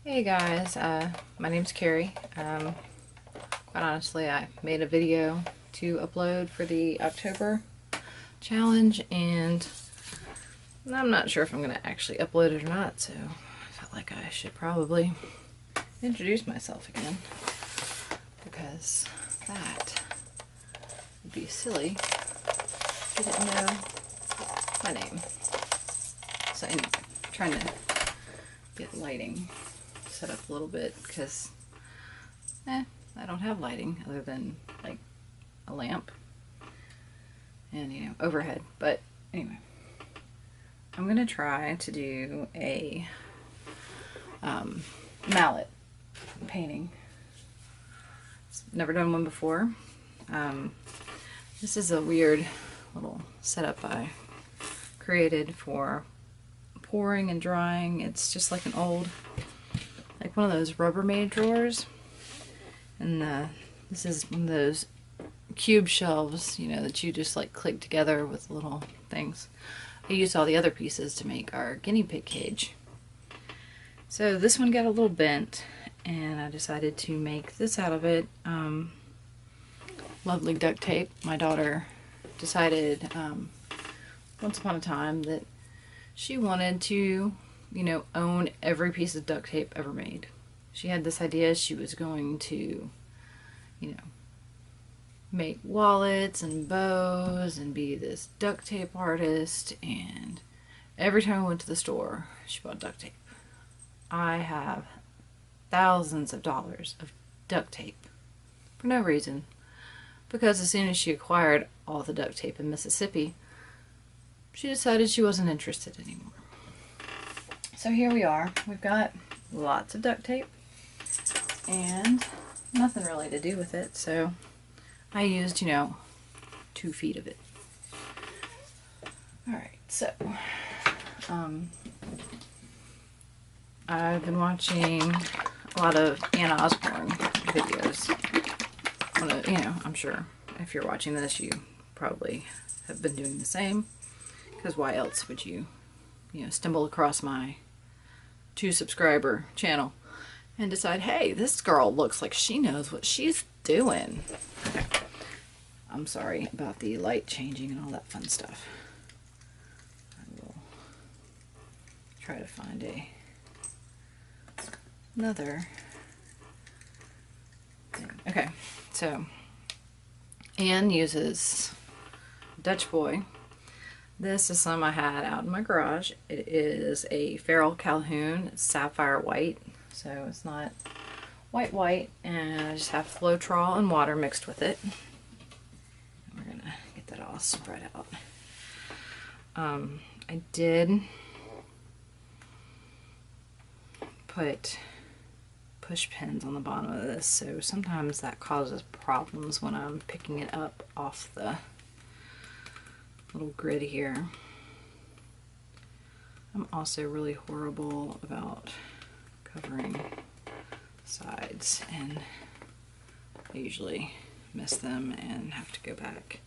Hey guys, my name's Carrie. Quite honestly, I made a video to upload for the October challenge, and I'm not sure if I'm going to actually upload it or not, so I felt like I should probably introduce myself again, because that would be silly if you didn't know my name. So anyway, I'm trying to get lighting set up a little bit because I don't have lighting other than like a lamp and overhead. But anyway, I'm gonna try to do a mallet painting. Never done one before. This is a weird little setup I created for pouring and drying. It's just like an old, like one of those Rubbermaid drawers, and this is one of those cube shelves, that you just like click together with little things. I used all the other pieces to make our guinea pig cage. So this one got a little bent, and I decided to make this out of it. Lovely duct tape. My daughter decided once upon a time that she wanted to, own every piece of duct tape ever made. She had this idea she was going to, make wallets and bows and be this duct tape artist, and every time I went to the store, she bought duct tape. I have thousands of dollars of duct tape for no reason, because as soon as she acquired all the duct tape in Mississippi, she decided she wasn't interested anymore. So here we are. We've got lots of duct tape and nothing really to do with it, so I used, 2 feet of it. Alright, so I've been watching a lot of Anna Osborne videos. I'm sure if you're watching this, you probably have been doing the same, because why else would you, stumble across my 2 subscriber channel and decide, hey, this girl looks like she knows what she's doing. Okay. I'm sorry about the light changing and all that fun stuff. I will try to find another thing. Okay, so Anne uses Dutch Boy. This is some I had out in my garage. It is a Feral Calhoun sapphire white, so it's not white, and I just have Floetral and water mixed with it. We're gonna get that all spread out. I did put push pins on the bottom of this, so sometimes that causes problems when I'm picking it up off the little grid here. I'm also really horrible about covering sides, and I usually miss them and have to go back.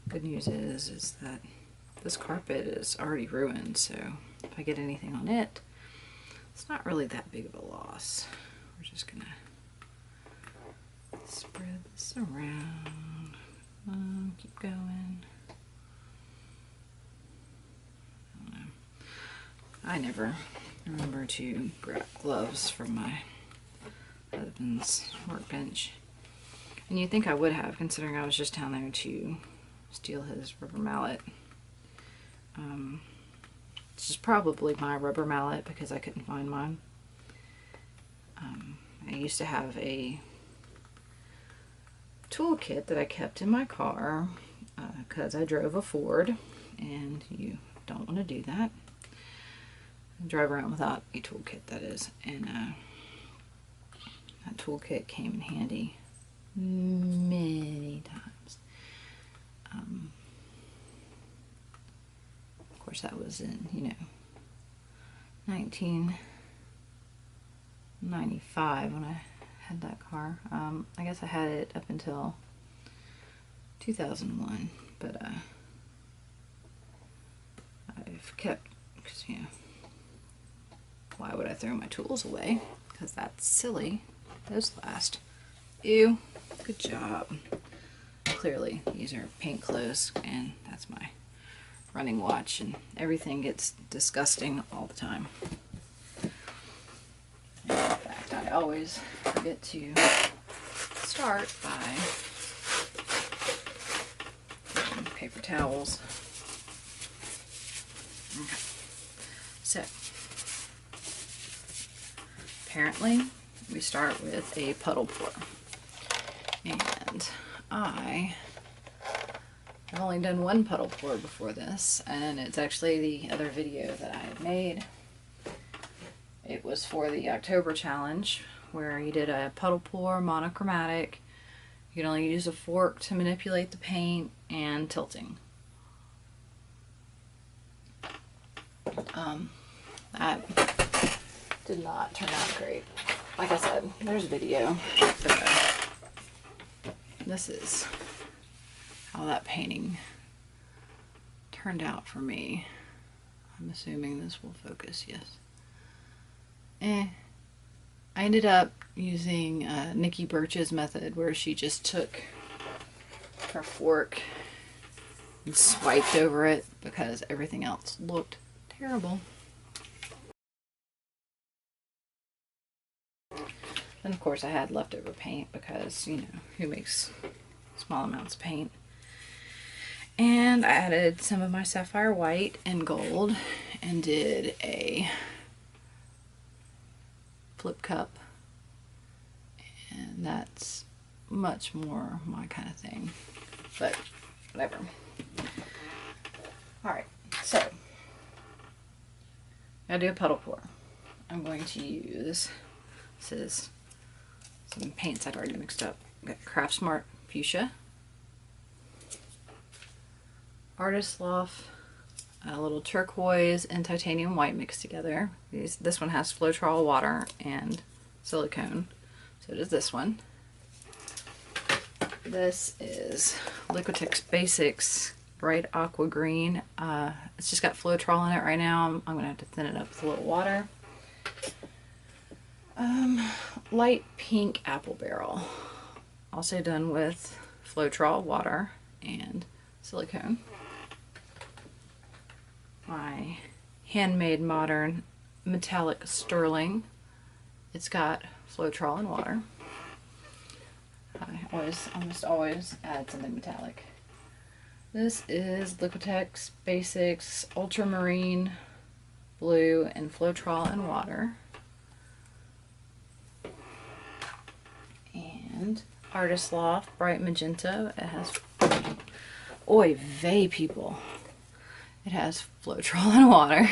Good news is that this carpet is already ruined, so if I get anything on it, it's not really that big of a loss. We're just gonna spread this around. Keep going. I never remember to grab gloves from my husband's workbench. And you'd think I would have, considering I was just down there to steal his rubber mallet. This is probably my rubber mallet because I couldn't find mine. I used to have a toolkit that I kept in my car because I drove a Ford, and you don't want to do that. Drive around without a toolkit, that is. And that toolkit came in handy many times. Of course, that was in 1995 when I had that car. I guess I had it up until 2001, but I've kept, because why would I throw my tools away? Because that's silly. Those last. Ew, good job. Clearly, these are paint clothes, and that's my running watch, and everything gets disgusting all the time. And in fact, I always forget to start by getting paper towels. Okay. So, apparently, we start with a puddle pour. And I have only done one puddle pour before this, and it's actually the other video that I had made. It was for the October challenge, where you did a puddle pour monochromatic. You could only use a fork to manipulate the paint, and tilting. That did not turn out great. Like I said, there's a video. This is how that painting turned out for me. I'm assuming this will focus, yes. I ended up using Nikki Birch's method, where she just took her fork and swiped over it because everything else looked terrible. And of course I had leftover paint because, you know, who makes small amounts of paint. And I added some of my sapphire white and gold and did a flip cup. And that's much more my kind of thing. But whatever. Alright, so I do a puddle pour. I'm going to use, this is some paints I've already mixed up. I've got Craft Smart Fuchsia, Artist Loft, a little turquoise and titanium white mixed together. This one has Floetral water and silicone. So does this one. This is Liquitex Basics Bright Aqua Green. It's just got Floetral in it right now. I'm going to have to thin it up with a little water. Light Pink Apple Barrel. Also done with Floetral water and silicone. My Handmade Modern Metallic Sterling. It's got Floetral and water. I almost always add something metallic. This is Liquitex Basics Ultramarine Blue and Floetral and water. And Artist Loft Bright Magenta. It has, oy vey people, it has Floetral and water.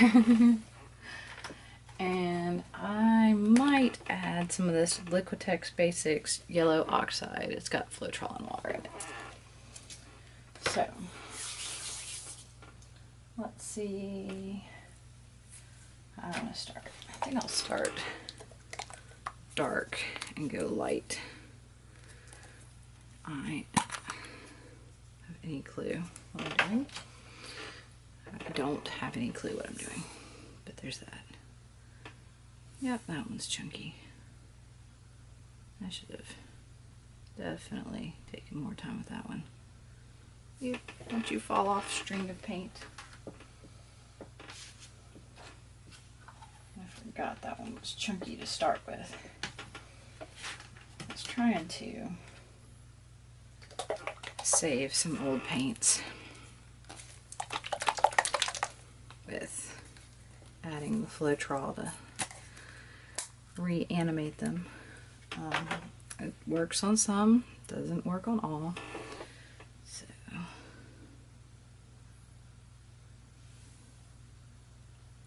And I might add some of this Liquitex Basics Yellow Oxide. It's got Floetral and water in it. So, let's see how I want to start. I think I'll start dark and go light. I have any clue what I'm doing. I don't have any clue what I'm doing, but there's that. Yep, that one's chunky. I should have definitely taken more time with that one. Don't you fall off, string of paint. I forgot that one was chunky to start with. I was trying to save some old paints with adding the Floetral to reanimate them. It works on some, doesn't work on all. So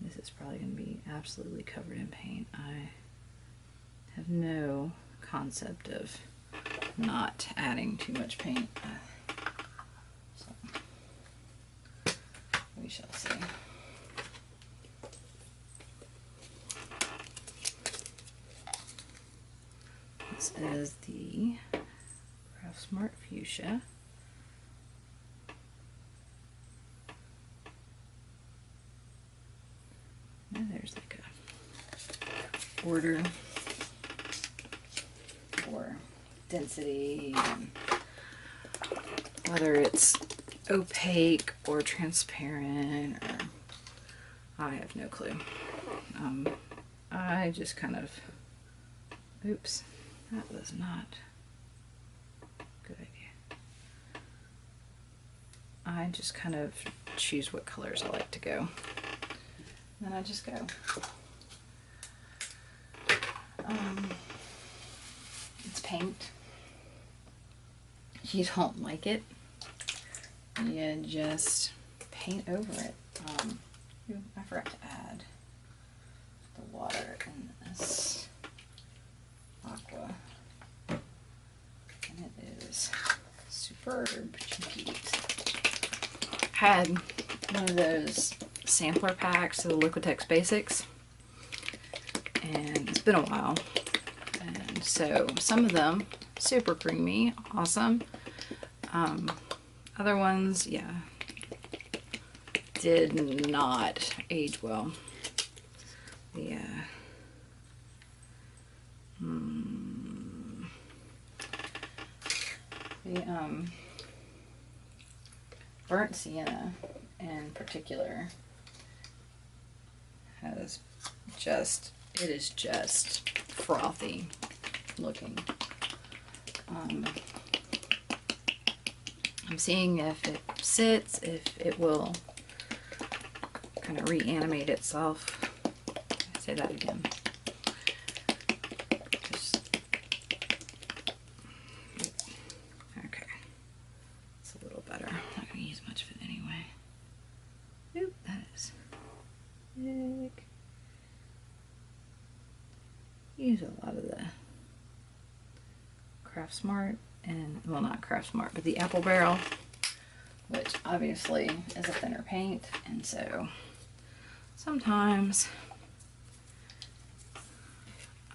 this is probably going to be absolutely covered in paint. I have no concept of not adding too much paint. So we shall see. This is the Craft Smart Fuchsia. And there's like order for density, and whether it's opaque or transparent, or I have no clue. I just kind of, oops, that was not a good idea. I just kind of choose what colors I like to go. And then I just go. It's paint. If you don't like it, you just paint over it. I forgot to add the water in this aqua, and it is superb cheap. Had one of those sampler packs of the Liquitex Basics, and it's been a while, and so some of them super creamy, awesome. Other ones, yeah, did not age well. The burnt sienna in particular has just, it is just frothy looking. I'm seeing if it sits, if it will kind of reanimate itself. Say that again. Okay, it's a little better. I'm not going to use much of it anyway. Oop, that is thick. Use a lot of the Craft Smart, and well, not Craft Smart, but the Apple Barrel, which obviously is a thinner paint, and so sometimes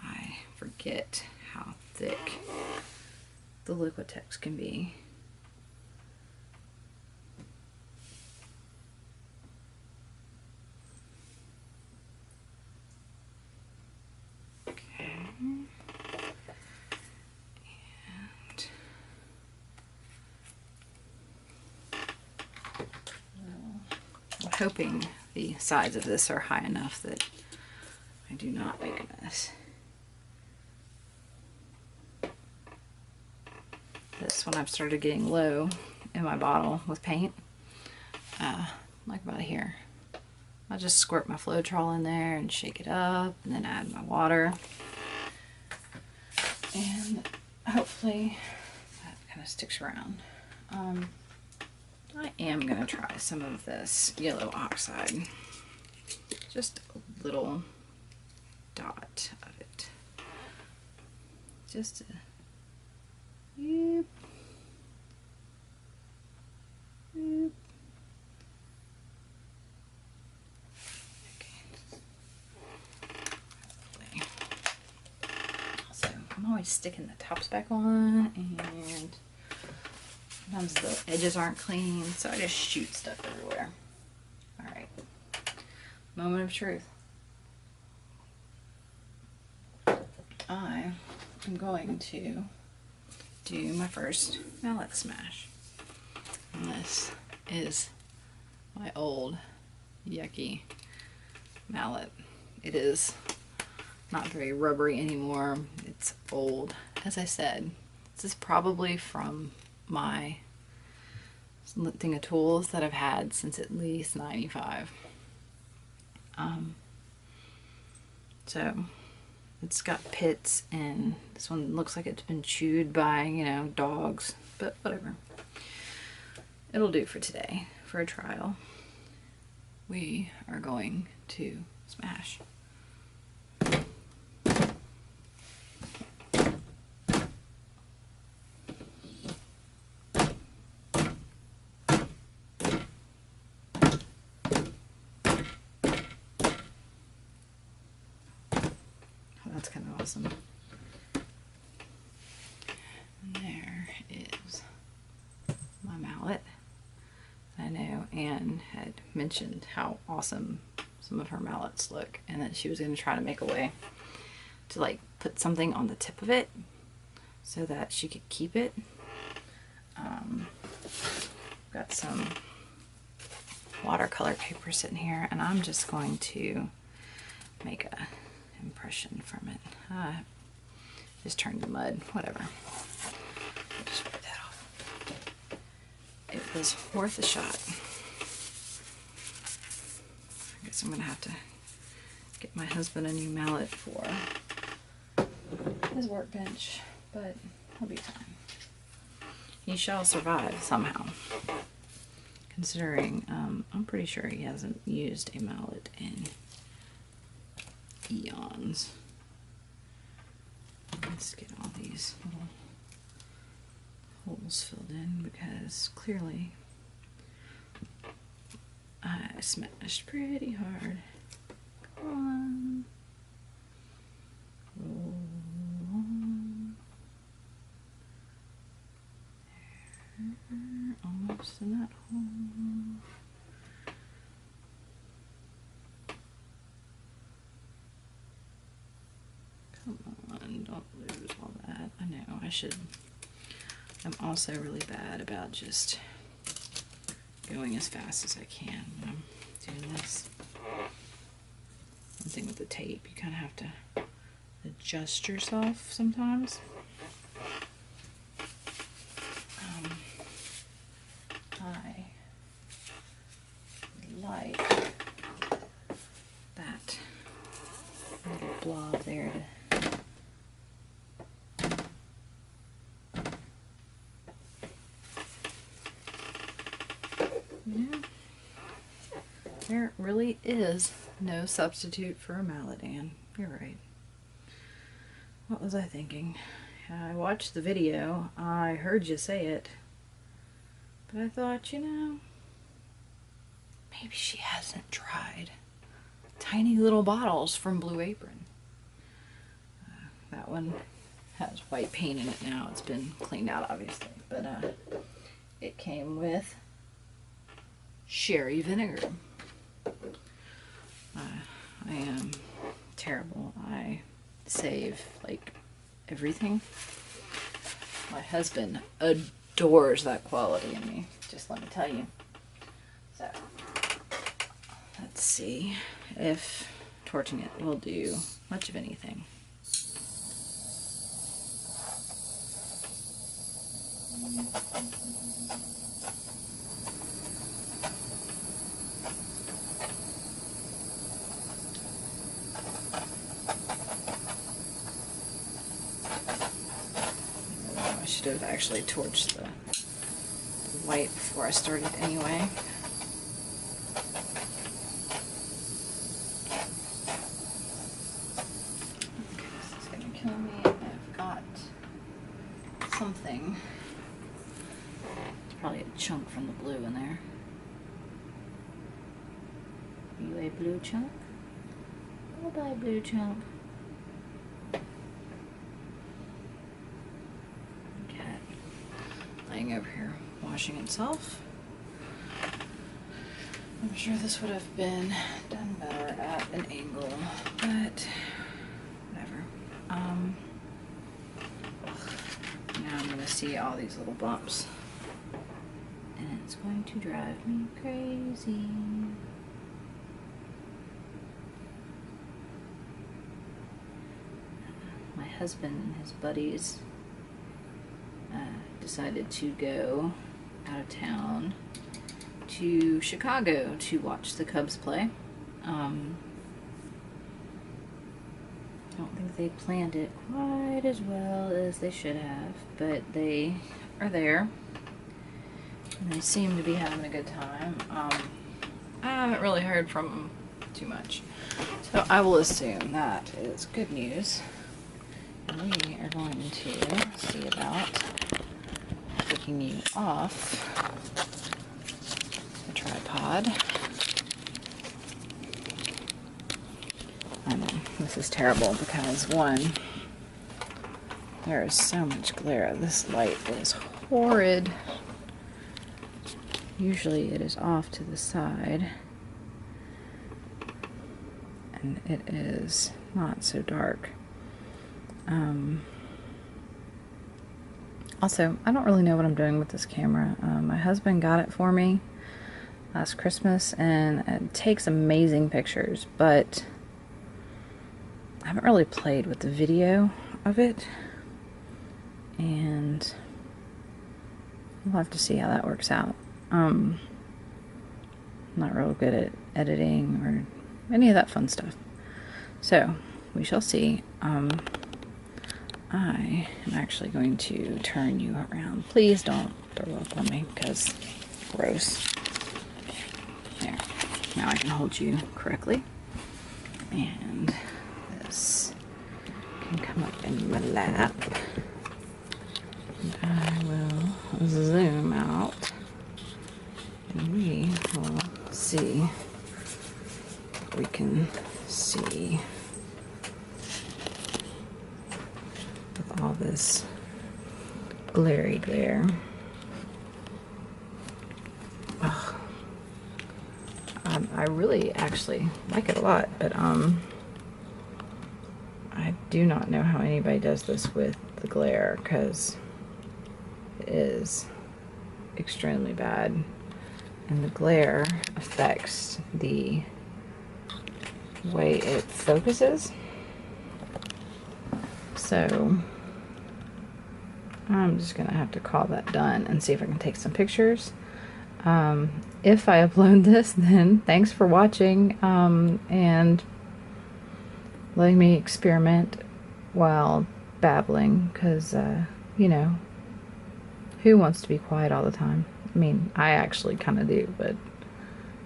I forget how thick the Liquitex can be. Hoping the sides of this are high enough that I do not make a mess. This one I've started getting low in my bottle with paint, like about here. I'll just squirt my Floetral in there and shake it up, and then add my water, and hopefully that kind of sticks around. I am going to try some of this yellow oxide. Just a little dot of it. Just a yoop, yoop. Okay. So I'm always sticking the tops back on, and sometimes the edges aren't clean, so I just shoot stuff everywhere. Alright, moment of truth. I am going to do my first mallet smash. And this is my old, yucky mallet. It is not very rubbery anymore. It's old. As I said, this is probably from my thing of tools that I've had since at least 95. So it's got pits, and this one looks like it's been chewed by, you know, dogs, but whatever. It'll do for today, for a trial. We are going to smash. That's kind of awesome. And there is my mallet. I know Anne had mentioned how awesome some of her mallets look, and that she was going to try to make a way to like put something on the tip of it so that she could keep it. Got some watercolor paper sitting here, and I'm just going to make a impression from it. Just turned to mud, whatever. Just wipe that off. It was worth a shot. I guess I'm gonna have to get my husband a new mallet for his workbench, but he'll be fine. He shall survive somehow. Considering, I'm pretty sure he hasn't used a mallet in eons. Let's get all these little holes filled in because clearly I smashed pretty hard. Come on. Roll on. There, almost in that hole. Come on, don't lose all that. I know, I should. I'm also really bad about just going as fast as I can when I'm doing this. One thing with the tape, you kind of have to adjust yourself sometimes. I like that little blob there to there really is no substitute for a mallet, Anne. You're right. What was I thinking? I watched the video, I heard you say it, but I thought, you know, maybe she hasn't tried tiny little bottles from Blue Apron. That one has white paint in it now. It's been cleaned out, obviously, but it came with sherry vinegar. I am terrible. I save like everything. My husband adores that quality in me, just let me tell you. So let's see if torching it will do much of anything. I should have actually torched the white before I started anyway. Okay, this is gonna kill me. I've got something. There's probably a chunk from the blue in there. You a blue chunk? I'll buy a blue chunk. Cat laying over here washing itself. I'm sure this would have been done better at an angle, but whatever. Now I'm gonna see all these little bumps, and it's going to drive me crazy. My husband and his buddies decided to go out of town to Chicago to watch the Cubs play. I don't think they planned it quite as well as they should have, but they are there and they seem to be having a good time. I haven't really heard from them too much, so I will assume that is good news. And we are going to see about taking you off the tripod. I know, this is terrible because one, there is so much glare. This light is horrid. Usually it is off to the side, and it is not so dark. Also, I don't really know what I'm doing with this camera. My husband got it for me last Christmas, and it takes amazing pictures, but I haven't really played with the video of it, and we'll have to see how that works out. I'm not real good at editing or any of that fun stuff, so we shall see. I am actually going to turn you around. Please don't throw up on me, because gross. There. Now I can hold you correctly. And this can come up in my lap. And I will zoom out. And we will see what we can see with all this glary glare. Ugh. I really actually like it a lot, but I do not know how anybody does this with the glare, because it is extremely bad, and the glare affects the way it focuses. So I'm just gonna have to call that done and see if I can take some pictures. If I upload this, then thanks for watching and letting me experiment while babbling, because you know, who wants to be quiet all the time? I mean, I actually kind of do, but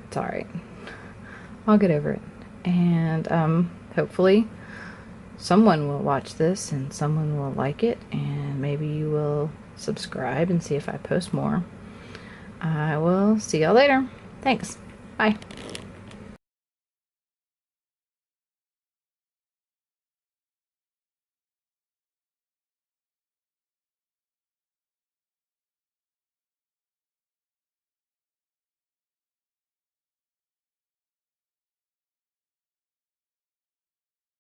it's alright. I'll get over it. And hopefully someone will watch this and someone will like it, and maybe you will subscribe and see if I post more. I will see y'all later. Thanks. Bye.